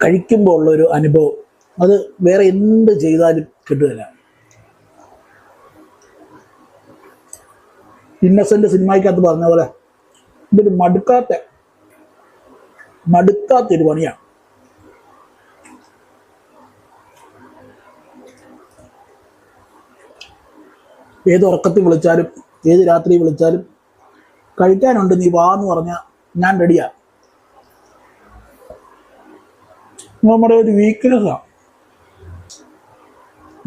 കഴിക്കുമ്പോൾ ഉള്ളൊരു അനുഭവം അത് വേറെ എന്ത് ചെയ്താലും കിട്ടുകയില്ല. ഇന്നസെന്റ് സിനിമയ്ക്കകത്ത് പറഞ്ഞ പോലെ ഇതൊരു മടുക്കാത്തൊരു പണിയാണ്. ഏത് ഉറക്കത്തിൽ വിളിച്ചാലും ഏത് രാത്രി വിളിച്ചാലും കഴിക്കാനുണ്ട് നീ വാ എന്ന് പറഞ്ഞാൽ ഞാൻ റെഡിയാ. നമ്മുടെ ഒരു വീക്ക്നെസ്സാണ്.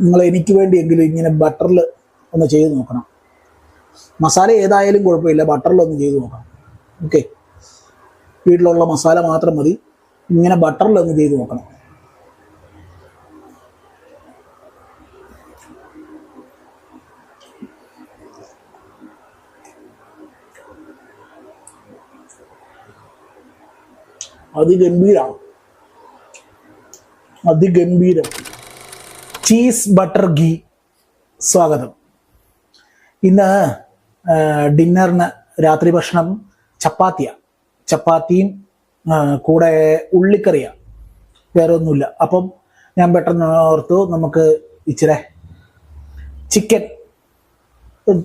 നിങ്ങൾ എനിക്ക് വേണ്ടിയെങ്കിലും ഇങ്ങനെ ബട്ടറിൽ ഒന്ന് ചെയ്ത് നോക്കണം. മസാല ഏതായാലും കുഴപ്പമില്ല, ബട്ടറിലൊന്ന് ചെയ്ത് നോക്കണം. ഓക്കെ, വീട്ടിലുള്ള മസാല മാത്രം മതി, ഇങ്ങനെ ബട്ടറിലൊന്ന് ചെയ്ത് നോക്കണം. അതിഗംഭീരം. Cheese butter ghee. സ്വാഗതം. ഇന്ന് ഡിന്നറിന് രാത്രി ഭക്ഷണം ചപ്പാത്തിയും കൂടെ ഉള്ളിക്കറിയാണ്, വേറെ ഒന്നുമില്ല. അപ്പം ഞാൻ പെട്ടെന്ന് ഓർത്തു നമുക്ക് ഇച്ചിരി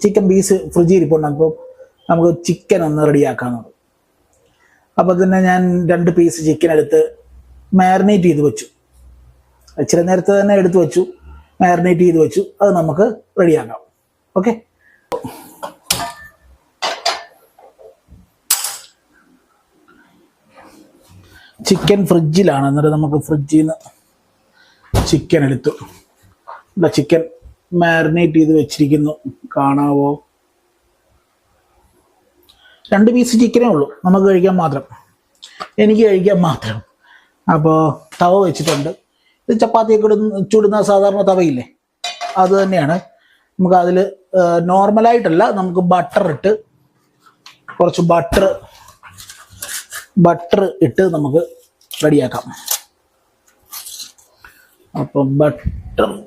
ചിക്കൻ പീസ് ഫ്രിഡ്ജിൽ ഇരിപ്പുണ്ട്, അപ്പോൾ നമുക്ക് ചിക്കൻ ഒന്ന് റെഡിയാക്കാമെന്ന്. അപ്പോൾ തന്നെ ഞാൻ 2 പീസ് ചിക്കൻ എടുത്ത് മാരിനേറ്റ് ചെയ്ത് വെച്ചു. ഇച്ചിരി നേരത്തെ തന്നെ എടുത്ത് വെച്ചു, മാരിനേറ്റ് ചെയ്ത് വെച്ചു. അത് നമുക്ക് റെഡിയാക്കാം. ഓക്കെ, ചിക്കൻ ഫ്രിഡ്ജിലാണ്. എന്നിട്ട് നമുക്ക് ഫ്രിഡ്ജിൽ നിന്ന് ചിക്കൻ എടുത്തു. ചിക്കൻ മാരിനേറ്റ് ചെയ്ത് വെച്ചിരിക്കുന്നു, കാണാവോ? 2 പീസ് ചിക്കനേ ഉള്ളൂ, നമുക്ക് കഴിക്കാൻ മാത്രം, എനിക്ക് കഴിക്കാൻ മാത്രം. അപ്പോൾ തവ വെച്ചിട്ടുണ്ട്. ഇത് ചപ്പാത്തിയൊക്കെ ചുടുന്ന സാധാരണ തവയില്ലേ, അത് തന്നെയാണ്. നമുക്ക് അതിൽ നോർമലായിട്ടല്ല, നമുക്ക് ബട്ടർ ഇട്ട് കുറച്ച് ബട്ടർ ഇട്ട് നമുക്ക് റെഡിയാക്കാം. അപ്പം ബട്ടർ ഇട്ടിട്ടുണ്ട്.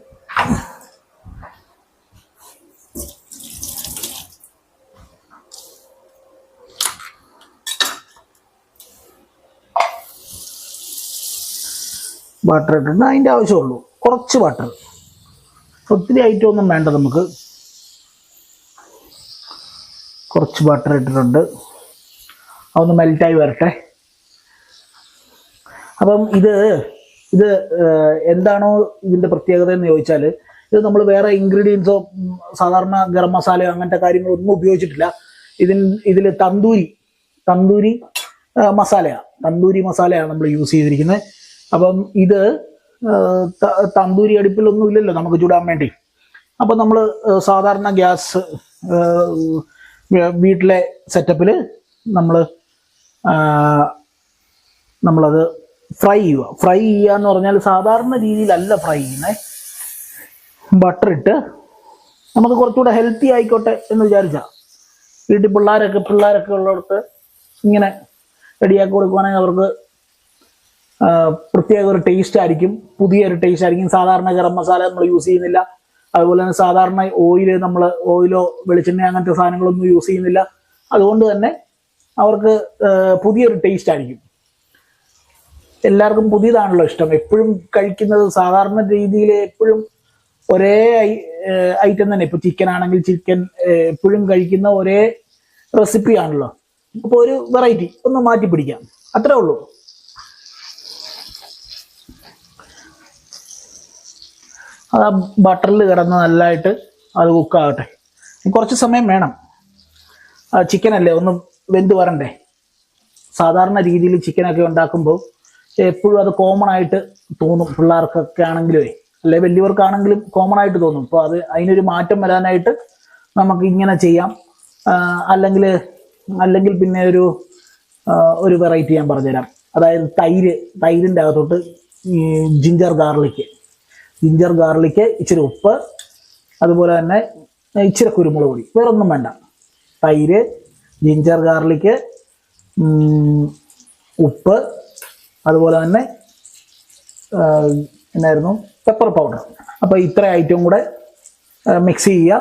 അതിൻ്റെ ആവശ്യമുള്ളൂ, കുറച്ച് ബട്ടർ, ഒത്തിരി ഐറ്റം ഒന്നും വേണ്ട. നമുക്ക് കുറച്ച് ബട്ടർ ഇട്ടിട്ടുണ്ട്, അതൊന്ന് മെൽറ്റായി വരട്ടെ. അപ്പം ഇത് എന്താണോ ഇതിൻ്റെ പ്രത്യേകത എന്ന് ചോദിച്ചാൽ, ഇത് നമ്മൾ വേറെ ഇൻഗ്രീഡിയൻസോ സാധാരണ ഗരം മസാലയോ അങ്ങനത്തെ കാര്യങ്ങളൊന്നും ഉപയോഗിച്ചിട്ടില്ല. ഇതിൽ തന്തൂരി മസാലയാണ് നമ്മൾ യൂസ് ചെയ്തിരിക്കുന്നത്. അപ്പം ഇത് തന്തൂരി അടുപ്പിലൊന്നും ഇല്ലല്ലോ നമുക്ക് ചൂടാൻ വേണ്ടി. അപ്പം നമ്മൾ സാധാരണ ഗ്യാസ് വീട്ടിലെ സെറ്റപ്പിൽ നമ്മളത് ഫ്രൈ ചെയ്യുക എന്ന് പറഞ്ഞാൽ സാധാരണ രീതിയിലല്ല ഫ്രൈ ചെയ്യുന്നത്. ബട്ടർ ഇട്ട് നമുക്ക് കുറച്ചുകൂടെ ഹെൽത്തി ആയിക്കോട്ടെ എന്ന് വിചാരിച്ചാൽ, വീട്ടിൽ പിള്ളേരൊക്കെ ഉള്ളിടത്ത് ഇങ്ങനെ റെഡിയാക്കി കൊടുക്കുവാണെങ്കിൽ അവർക്ക് പ്രത്യേക ഒരു ടേസ്റ്റ് ആയിരിക്കും, പുതിയൊരു ടേസ്റ്റ് ആയിരിക്കും. സാധാരണ ഗരം മസാല നമ്മൾ യൂസ് ചെയ്യുന്നില്ല, അതുപോലെ തന്നെ സാധാരണ ഓയിലോ വെളിച്ചെണ്ണ അങ്ങനത്തെ സാധനങ്ങളൊന്നും യൂസ് ചെയ്യുന്നില്ല. അതുകൊണ്ട് തന്നെ അവർക്ക് പുതിയൊരു ടേസ്റ്റ് ആയിരിക്കും. എല്ലാവർക്കും പുതിയതാണല്ലോ ഇഷ്ടം. എപ്പോഴും കഴിക്കുന്നത് സാധാരണ രീതിയിൽ എപ്പോഴും ഒരേ ഐറ്റം തന്നെ. ഇപ്പൊ ചിക്കൻ ആണെങ്കിൽ ചിക്കൻ എപ്പോഴും കഴിക്കുന്ന ഒരേ റെസിപ്പി ആണല്ലോ. അപ്പോൾ ഒരു വെറൈറ്റി ഒന്ന് മാറ്റി പിടിക്കാം, അത്രേ ഉള്ളൂ. അത് ആ ബട്ടറിൽ കിടന്ന് നല്ലതായിട്ട് അത് കുക്കാകട്ടെ. കുറച്ച് സമയം വേണം, ചിക്കനല്ലേ ഒന്ന് വെന്ത് വരണ്ടേ. സാധാരണ രീതിയിൽ ചിക്കനൊക്കെ ഉണ്ടാക്കുമ്പോൾ എപ്പോഴും അത് കോമൺ ആയിട്ട് തോന്നും, പിള്ളേർക്കൊക്കെ ആണെങ്കിലും അല്ലെ വലിയവർക്കാണെങ്കിലും കോമൺ ആയിട്ട് തോന്നും. അപ്പോൾ അതിനൊരു മാറ്റം വരാനായിട്ട് നമുക്ക് ഇങ്ങനെ ചെയ്യാം. അല്ലെങ്കിൽ പിന്നെ ഒരു വെറൈറ്റി ഞാൻ പറഞ്ഞുതരാം. അതായത് തൈരിൻ്റെ അകത്തോട്ട് ജിഞ്ചർ ഗാർലിക്ക്, ഇച്ചിരി ഉപ്പ്, അതുപോലെ തന്നെ ഇച്ചിരി കുരുമുളക് പൊടി, വേറൊന്നും വേണ്ട. തൈര്, ജിഞ്ചർ ഗാർലിക്ക്, ഉപ്പ്, അതുപോലെ തന്നെ എന്നായിരുന്നു പെപ്പർ പൗഡർ. അപ്പോൾ ഇത്ര ഐറ്റം കൂടെ മിക്സ് ചെയ്യുക.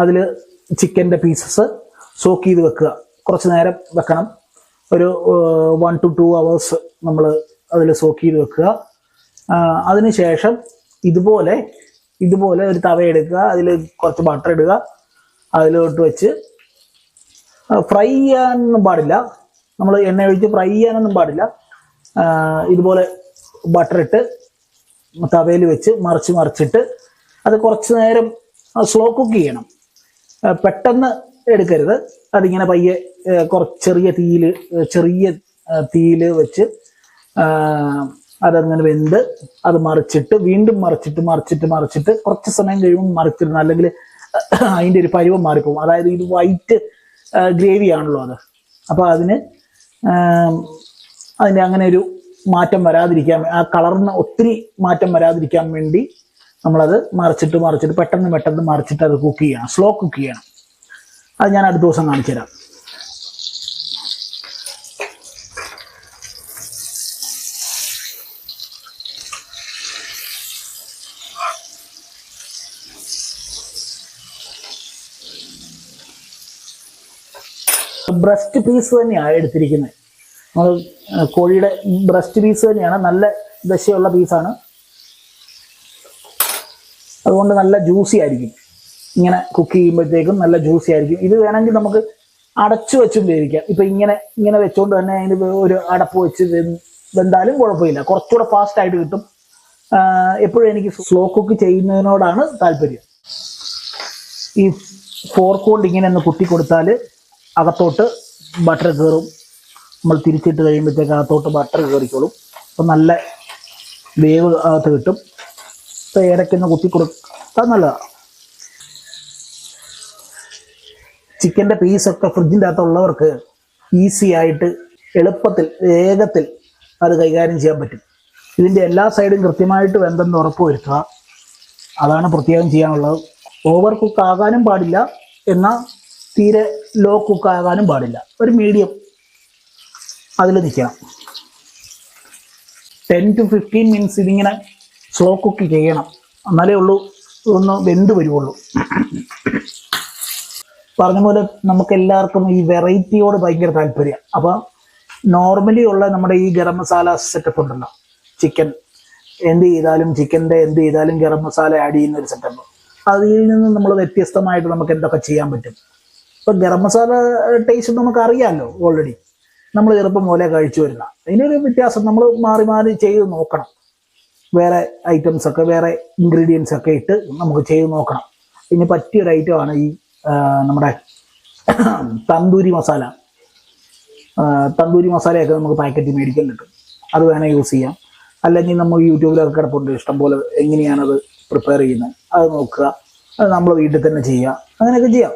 അതിൽ ചിക്കൻ്റെ പീസസ് സോക്ക് ചെയ്ത് വെക്കുക. കുറച്ച് നേരം വെക്കണം, ഒരു 1 to 2 hours നമ്മൾ അതിൽ സോക്ക് ചെയ്ത് വെക്കുക. അതിനുശേഷം ഇതുപോലെ ഒരു തവ എടുക്കുക, അതിൽ കുറച്ച് ബട്ടർ ഇടുക, അതിലോട്ട് വെച്ച് ഫ്രൈ ചെയ്യാനൊന്നും പാടില്ല, നമ്മൾ എണ്ണ ഒഴിച്ച് ഫ്രൈ ചെയ്യാനൊന്നും പാടില്ല. ഇതുപോലെ ബട്ടർ ഇട്ട് തവയിൽ വെച്ച് മറിച്ചിട്ട് അത് കുറച്ച് നേരം സ്ലോ കുക്ക് ചെയ്യണം. പെട്ടെന്ന് എടുക്കരുത്, അതിങ്ങനെ പയ്യെ കുറച്ച് ചെറിയ തീയിൽ വെച്ച് അതങ്ങനെ വെന്ത് അത് മറിച്ചിട്ട് വീണ്ടും മറിച്ചിട്ട് കുറച്ച് സമയം കഴിയുമ്പോൾ മറിച്ചിടണം, അല്ലെങ്കിൽ അതിൻ്റെ ഒരു പരുവം മാറിപ്പോകും. അതായത് ഇത് വൈറ്റ് ഗ്രേവി ആണല്ലോ അത്. അപ്പോൾ അതിൻ്റെ അങ്ങനെ ഒരു മാറ്റം വരാതിരിക്കാൻ, ആ കളറിന് ഒത്തിരി മാറ്റം വരാതിരിക്കാൻ വേണ്ടി നമ്മളത് മറിച്ചിട്ട് പെട്ടെന്ന് മറിച്ചിട്ട് അത് കുക്ക് ചെയ്യണം, സ്ലോ കുക്ക് ചെയ്യണം. അത് ഞാൻ അടുത്ത ദിവസം കാണിച്ചു തരാം. ബ്രസ്റ്റ് പീസ് തന്നെയാണ് എടുത്തിരിക്കുന്നത്. നമ്മൾ കോഴിയുടെ ബ്രസ്റ്റ് പീസ് തന്നെയാണ്, നല്ല ദശയുള്ള പീസാണ്, അതുകൊണ്ട് നല്ല ജ്യൂസി ആയിരിക്കും. ഇങ്ങനെ കുക്ക് ചെയ്യുമ്പോഴത്തേക്കും നല്ല ജ്യൂസി ആയിരിക്കും. ഇത് വേണമെങ്കിൽ നമുക്ക് അടച്ചു വെച്ചും വേവിക്കാം. ഇപ്പം ഇങ്ങനെ വെച്ചുകൊണ്ട് തന്നെ അതിന് ഒരു അടപ്പ് വെച്ച് വെന്താലും കുഴപ്പമില്ല, കുറച്ചുകൂടെ ഫാസ്റ്റ് ആയിട്ട് കിട്ടും. എപ്പോഴും എനിക്ക് സ്ലോ കുക്ക് ചെയ്യുന്നതിനോടാണ് താല്പര്യം. ഈ ഫോർക്ക് കൊണ്ട് ഇങ്ങനെ ഒന്ന് കുത്തി കൊടുത്താൽ അകത്തോട്ട് ബട്ടർ കയറും. നമ്മൾ തിരിച്ചിട്ട് കഴിയുമ്പോഴത്തേക്ക് അകത്തോട്ട് ബട്ടർ കയറിക്കോളും. അപ്പം നല്ല വേവ് അകത്ത് കിട്ടും. ഇപ്പം ഇടയ്ക്കൊന്ന് കുത്തി കൊടുത്താൽ നല്ലതാണ്. ചിക്കൻ്റെ പീസൊക്കെ ഫ്രിഡ്ജിൻ്റെ അകത്തുള്ളവർക്ക് ഈസി ആയിട്ട് എളുപ്പത്തിൽ വേഗത്തിൽ അത് കൈകാര്യം ചെയ്യാൻ പറ്റും. ഇതിൻ്റെ എല്ലാ സൈഡും കൃത്യമായിട്ട് വെന്തെന്ന് ഉറപ്പ് വരുത്തുക, അതാണ് പ്രത്യേകം ചെയ്യാനുള്ളത്. ഓവർ കുക്ക് ആകാനും പാടില്ല, എന്നാൽ തീരെ ലോ കുക്ക് ആകാനും പാടില്ല, ഒരു മീഡിയം അതിൽ നിൽക്കണം. 10 to 15 മിനിറ്റ്സ് ഇതിങ്ങനെ സ്ലോ കുക്ക് ചെയ്യണം, എന്നാലേ ഉള്ളൂ ഒന്ന് വെന്ത് വരുള്ളൂ. പറഞ്ഞ പോലെ നമുക്ക് എല്ലാവർക്കും ഈ വെറൈറ്റിയോട് ഭയങ്കര താല്പര്യം. അപ്പോൾ നോർമലി ഉള്ള നമ്മുടെ ഈ ഗരം മസാല സെറ്റപ്പ് ഉണ്ടല്ലോ, ചിക്കൻ്റെ എന്ത് ചെയ്താലും ഗരം മസാല ആഡ് ചെയ്യുന്ന ഒരു സെറ്റപ്പ്, അതിൽ നിന്ന് നമ്മൾ വ്യത്യസ്തമായിട്ട് നമുക്ക് എന്തൊക്കെ ചെയ്യാൻ പറ്റും. ഇപ്പം ഗരം മസാല ടേസ്റ്റ് നമുക്ക് അറിയാമല്ലോ ഓൾറെഡി, നമ്മൾ ചെറുപ്പം പോലെ കഴിച്ചു വരുന്ന. അതിനൊരു വ്യത്യാസം നമ്മൾ മാറി ചെയ്ത് നോക്കണം. വേറെ ഐറ്റംസൊക്കെ, വേറെ ഇൻഗ്രീഡിയൻസ് ഒക്കെ ഇട്ട് നമുക്ക് ചെയ്ത് നോക്കണം. ഇതിന് പറ്റിയൊരു ഐറ്റമാണ് ഈ നമ്മുടെ തന്തൂരി മസാല. തന്തൂരി മസാലയൊക്കെ നമുക്ക് പാക്കറ്റ് മേടിക്കാൻ കിട്ടും, അത് വേണേൽ യൂസ് ചെയ്യാം. അല്ലെങ്കിൽ നമ്മൾ യൂട്യൂബിലൊക്കെ കിടപ്പുണ്ട് ഇഷ്ടംപോലെ, എങ്ങനെയാണത് പ്രിപ്പയർ ചെയ്യുന്നത് അത് നോക്കുക, അത് നമ്മൾ വീട്ടിൽ തന്നെ ചെയ്യുക, അങ്ങനെയൊക്കെ ചെയ്യാം.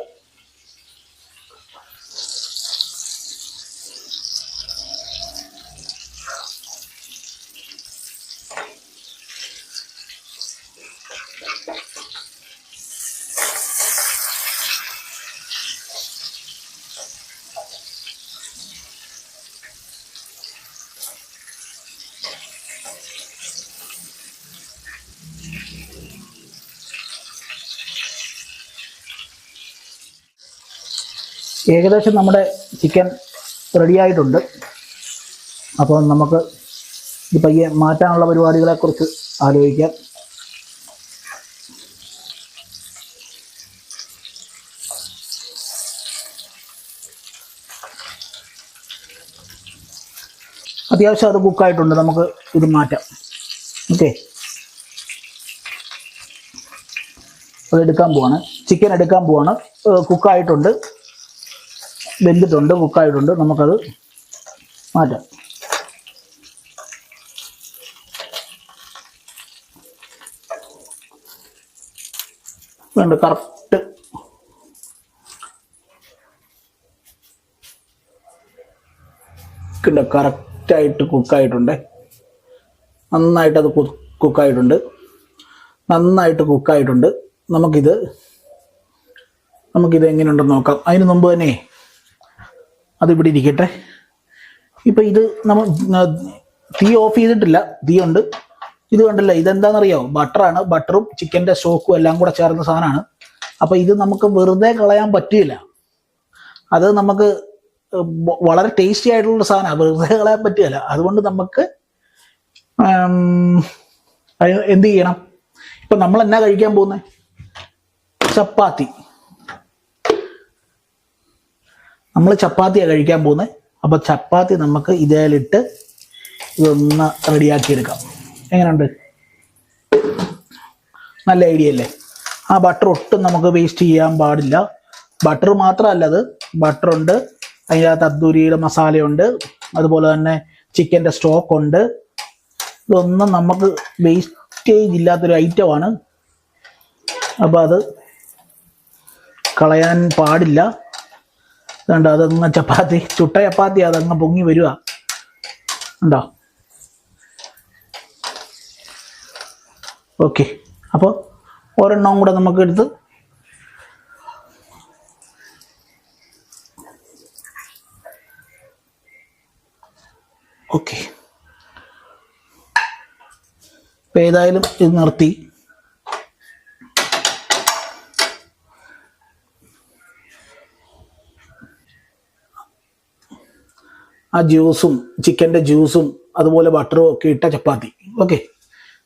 ഏകദേശം നമ്മുടെ ചിക്കൻ റെഡിയായിട്ടുണ്ട്. അപ്പോൾ നമുക്ക് ഇത് പയ്യെ മാറ്റാനുള്ള പരിപാടികളെക്കുറിച്ച് ആലോചിക്കാം. അത്യാവശ്യം അത് കുക്കായിട്ടുണ്ട്, നമുക്ക് ഇത് മാറ്റാം. ഓക്കെ, അതെടുക്കാൻ പോവാണ്, ചിക്കൻ എടുക്കാൻ പോവാണ്. കുക്കായിട്ടുണ്ട്, വെന്തിട്ടുണ്ട്, കുക്കായിട്ടുണ്ട്, നമുക്കത് മാറ്റാം. വേണ്ട കറക്റ്റായിട്ട് കുക്കായിട്ടുണ്ട്, നന്നായിട്ടത് കുക്കായിട്ടുണ്ട്. നമുക്കിത് എങ്ങനെയുണ്ടെന്ന് നോക്കാം. അതിന് മുമ്പ് തന്നെ അതിവിടെ ഇരിക്കട്ടെ. ഇപ്പം ഇത് നമ്മൾ തീ ഓഫ് ചെയ്തിട്ടില്ല, തീ ഉണ്ട്. ഇത് കണ്ടില്ല, ഇതെന്താണെന്നറിയാമോ? ബട്ടറാണ്. ബട്ടറും ചിക്കൻ്റെ സ്റ്റോക്കും എല്ലാം കൂടെ ചേർന്ന സാധനമാണ്. അപ്പം ഇത് നമുക്ക് വെറുതെ കളയാൻ പറ്റില്ല. അത് നമുക്ക് വളരെ ടേസ്റ്റി ആയിട്ടുള്ള സാധനമാണ്, വെറുതെ കളയാൻ പറ്റില്ല. അതുകൊണ്ട് നമുക്ക് എന്ത് ചെയ്യണം? ഇപ്പം നമ്മൾ എന്നാ കഴിക്കാൻ പോകുന്നത്? ചപ്പാത്തി. നമ്മൾ ചപ്പാത്തിയാണ് കഴിക്കാൻ പോകുന്നത്. അപ്പോൾ ചപ്പാത്തി നമുക്ക് ഇതിലിട്ട് ഇതൊന്ന് റെഡിയാക്കി എടുക്കാം. എങ്ങനെയുണ്ട്? നല്ല ഐഡിയ അല്ലേ? ആ ബട്ടർ ഒട്ടും നമുക്ക് വേസ്റ്റ് ചെയ്യാൻ പാടില്ല. ബട്ടർ മാത്രമല്ല, അത് ബട്ടറുണ്ട്, അതിനകത്ത് അദ്ദൂരിയുടെ മസാലയുണ്ട്, അതുപോലെ തന്നെ ചിക്കൻ്റെ സ്റ്റോക്ക് ഉണ്ട്. ഇതൊന്നും നമുക്ക് വേസ്റ്റേജ് ഇല്ലാത്തൊരു ഐറ്റമാണ്. അപ്പോൾ അത് കളയാൻ പാടില്ല. അതുകൊണ്ട് അതങ്ങ് ചപ്പാത്തി, ചുട്ട ചപ്പാത്തി അതങ്ങ് പൊങ്ങി വരിക ഉണ്ടോ? ഓക്കെ, അപ്പോൾ ഒരെണ്ണം കൂടെ നമുക്ക് എടുത്ത് ഓക്കെ. ഇപ്പം ഏതായാലും ഇത് നിർത്തി. ആ ജ്യൂസും ചിക്കൻ്റെ ജ്യൂസും അതുപോലെ ബട്ടറും ഒക്കെ ഇട്ട ചപ്പാത്തി. ഓക്കെ,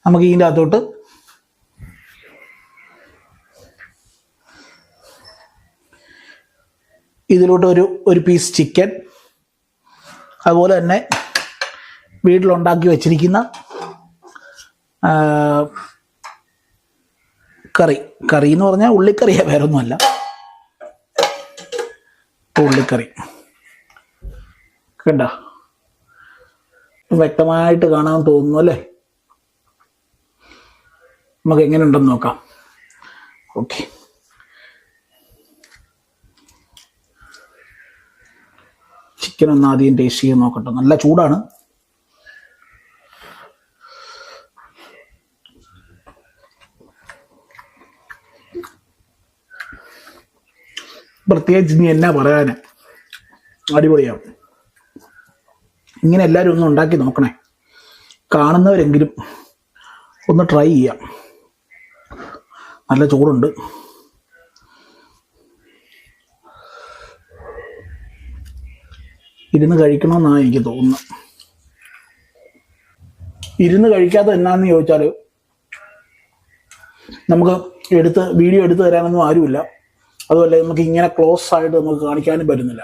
നമുക്ക് ഇതിൻ്റെ അകത്തോട്ട് ഇതിലോട്ട് ഒരു പീസ് ചിക്കൻ, അതുപോലെ തന്നെ വീട്ടിലുണ്ടാക്കി വച്ചിരിക്കുന്ന കറി എന്ന് പറഞ്ഞാൽ ഉള്ളിക്കറിയാണ്, വേറെ ഒന്നുമല്ല, ഉള്ളിക്കറി. കണ്ട, വ്യക്തമായിട്ട് കാണാൻ തോന്നുന്നു അല്ലേ? നമുക്ക് എങ്ങനെ ഉണ്ടെന്ന് നോക്കാം. ഓക്കെ, ചിക്കൻ ഒന്ന് ആദ്യം ടേസ്റ്റ് ചെയ്ത് നോക്കട്ടെ. നല്ല ചൂടാണ്. പ്രത്യേകിച്ച് ഇനി എന്നാ പറയാന്, അടിപൊളിയാവും. ഇങ്ങനെ എല്ലാവരും ഒന്ന് ഉണ്ടാക്കി നോക്കണേ. കാണുന്നവരെങ്കിലും ഒന്ന് ട്രൈ ചെയ്യാം. നല്ല ചൂടുണ്ട്. ഇരുന്ന് കഴിക്കണമെന്നാണ് എനിക്ക് തോന്നുന്നത്. ഇരുന്ന് കഴിക്കാത്ത എന്നാന്ന് ചോദിച്ചാൽ, നമുക്ക് വീഡിയോ എടുത്ത് തരാനൊന്നും ആരുമില്ല. അതുമല്ല, നമുക്ക് ഇങ്ങനെ ക്ലോസ് ആയിട്ട് നമുക്ക് കാണിക്കാനും പറ്റുന്നില്ല.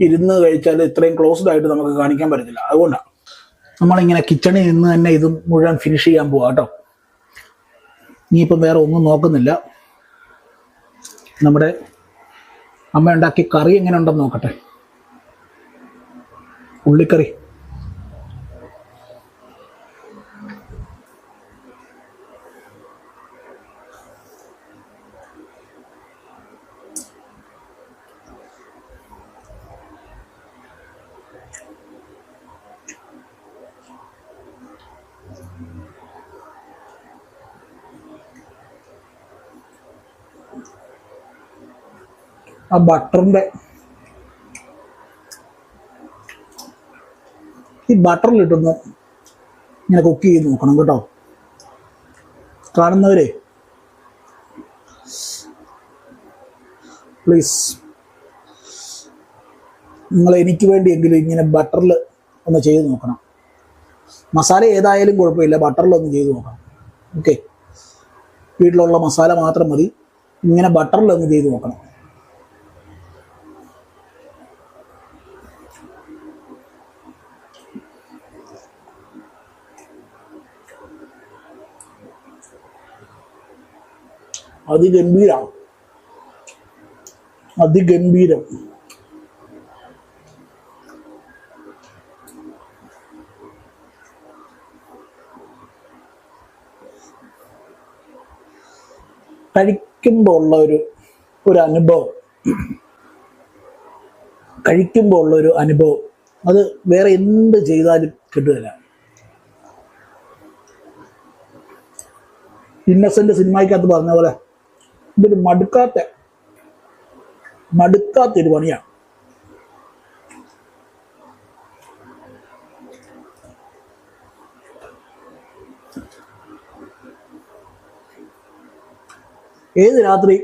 ഇരുന്ന് കഴിച്ചാൽ ഇത്രയും ക്ലോസ്ഡ് ആയിട്ട് നമുക്ക് കാണിക്കാൻ പറ്റത്തില്ല. അതുകൊണ്ടാണ് നമ്മളിങ്ങനെ കിച്ചണിൽ നിന്ന് തന്നെ ഇത് മുഴുവൻ ഫിനിഷ് ചെയ്യാൻ പോവാം കേട്ടോ. ഇനിയിപ്പം വേറെ ഒന്നും നോക്കുന്നില്ല. നമ്മുടെ അമ്മ ഉണ്ടാക്കിയ കറി എങ്ങനെ ഉണ്ടെന്ന് നോക്കട്ടെ. ഉള്ളിക്കറി ആ ബട്ടറിൻ്റെ, ഈ ബട്ടറിലിട്ടൊന്ന് ഇങ്ങനെ കുക്ക് ചെയ്ത് നോക്കണം കേട്ടോ. കാണുന്നവരെ പ്ലീസ്, നിങ്ങൾ എനിക്ക് വേണ്ടിയെങ്കിലും ഇങ്ങനെ ബട്ടറിൽ ഒന്ന് ചെയ്ത് നോക്കണം. മസാല ഏതായാലും കുഴപ്പമില്ല, ബട്ടറിലൊന്ന് ചെയ്ത് നോക്കണം. ഓക്കെ, വീട്ടിലുള്ള മസാല മാത്രം മതി. ഇങ്ങനെ ബട്ടറിലൊന്ന് ചെയ്ത് നോക്കണം. അതിഗംഭീരം, അതിഗംഭീരം. കഴിക്കുമ്പോൾ ഉള്ള ഒരു അനുഭവം, കഴിക്കുമ്പോൾ ഉള്ള ഒരു അനുഭവം അത് വേറെ എന്ത് ചെയ്താലും കിട്ടുകയില്ല. ഇന്നസെന്റ് സിനിമയ്ക്കകത്ത് പറഞ്ഞ പോലെ ഇതൊരു മടുക്കാത്തൊരു പണിയാണ്. ഏത് രാത്രി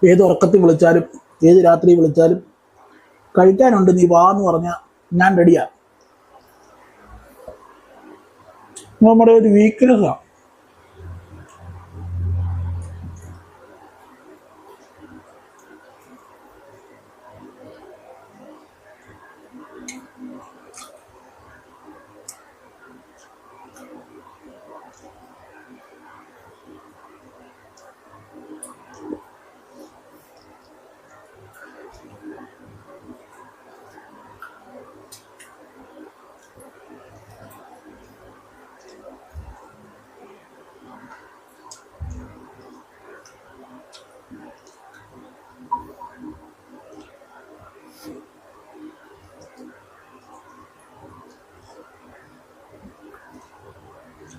ഏത് ഉറക്കത്തിൽ വിളിച്ചാലും, ഏത് രാത്രി വിളിച്ചാലും കഴിക്കാനുണ്ട്, നീ വാ എന്ന് പറഞ്ഞാൽ ഞാൻ റെഡിയാ. നമ്മുടെ ഒരു വീക്ക്നെസ്സാണ്.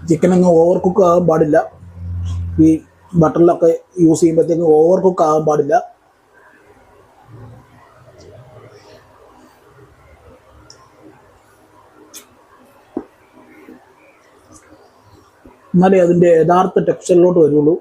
ചിക്കനൊന്നും ഓവർ കുക്ക് ആകാൻ പാടില്ല. ഈ ബട്ടറിലൊക്കെ യൂസ് ചെയ്യുമ്പോഴത്തേക്കും ഓവർ കുക്ക് ആകാൻ പാടില്ല. എന്നാലേ അതിൻ്റെ യഥാർത്ഥ ടെക്സ്ചറിലോട്ട് വരുള്ളൂ.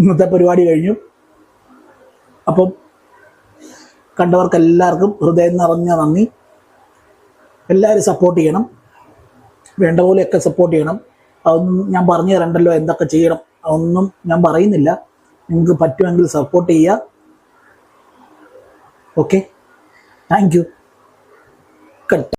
ഇന്നത്തെ പരിപാടി കഴിഞ്ഞു. അപ്പം കണ്ടവർക്ക് എല്ലാവർക്കും ഹൃദയം നിറഞ്ഞ നന്ദി. എല്ലാവരും സപ്പോർട്ട് ചെയ്യണം, വേണ്ട പോലെയൊക്കെ സപ്പോർട്ട് ചെയ്യണം. അതൊന്നും ഞാൻ പറഞ്ഞു തരണ്ടല്ലോ എന്തൊക്കെ ചെയ്യണം, അതൊന്നും ഞാൻ പറയുന്നില്ല. നിങ്ങൾക്ക് പറ്റുമെങ്കിൽ സപ്പോർട്ട് ചെയ്യുക. Okay, thank you. കട്ട്.